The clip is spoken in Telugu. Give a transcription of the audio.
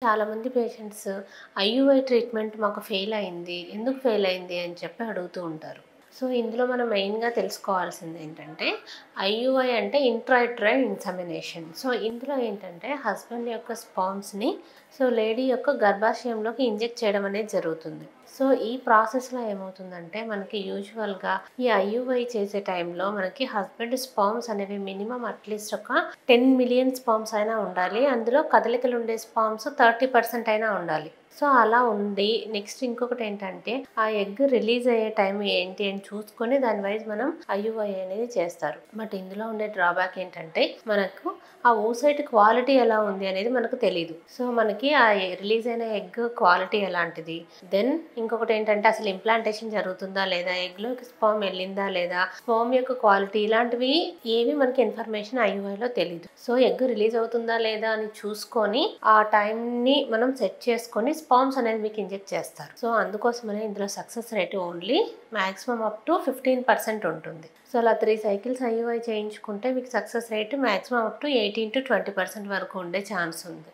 చాలామంది పేషెంట్స్ ఐయుఐ ట్రీట్మెంట్ మాకు ఫెయిల్ అయింది. ఎందుకు ఫెయిల్ అయింది అని చెప్పి అడుగుతూ ఉంటారు. సో, ఇందులో మనం మెయిన్‌గా తెలుసుకోవాల్సింది ఏంటంటే, ఐయుఐ అంటే ఇంట్రాయూటరైన్ ఇన్సెమినేషన్. సో, ఇందులో ఏంటంటే హస్బెండ్ యొక్క స్పర్మ్స్‌ని లేడీ యొక్క గర్భాశయంలోకి ఇంజెక్ట్ చేయడం అనేది జరుగుతుంది. సో, ఈ ప్రాసెస్‌లో ఏమవుతుందంటే మనకి యూజువల్‌గా ఈ ఐయుఐ చేసే టైంలో మనకి హస్బెండ్ స్పర్మ్స్ అనేవి మినిమమ్ అట్‌లీస్ట్ ఒక 10 మిలియన్ స్పర్మ్స్ అయినా ఉండాలి. అందులో కదలికలు ఉండే స్పర్మ్స్ 30% అయినా ఉండాలి. సో, అలా ఉండి నెక్స్ట్ ఇంకొకటేంటంటే ఆ ఎగ్ రిలీజ్ అయ్యే టైం ఏంటి అని చూసుకొని దాని వైస్ మనం ఐయుఐ అనేది చేస్తారు. బట్ ఇందులో ఉండే డ్రాబ్యాక్ ఏంటంటే మనకు ఆ ఓసైట్ క్వాలిటీ ఎలా ఉంది అనేది మనకు తెలీదు. సో, మనకి ఆ రిలీజ్ అయిన ఎగ్ క్వాలిటీ ఎలాంటిది, దెన్ ఇంకొకటేంటంటే అసలు ఇంప్లాంటేషన్ జరుగుతుందా లేదా, ఎగ్‌లోకి స్పర్మ్ ఎళ్ళిందా లేదా, స్పర్మ్ యొక్క క్వాలిటీ ఇలాంటివి ఏవి మనకి ఇన్ఫర్మేషన్ ఐయుఐలో తెలీదు. సో, ఎగ్ రిలీజ్ అవుతుందా లేదా అని చూసుకొని ఆ టైంని మనం సెట్ చేసుకొని స్పర్మ్స్ అనేది మీకు ఇంజెక్ట్ చేస్తారు. సో, అందుకోసమనే ఇందులో success rate only maximum up to 15% ఉంటుంది. సో, అలా 3 సైకిల్స్ ఐయుఐ చేయించుకుంటే మీకు success rate maximum up to 18-20% వరకు ఉండే ఛాన్స్ ఉంది.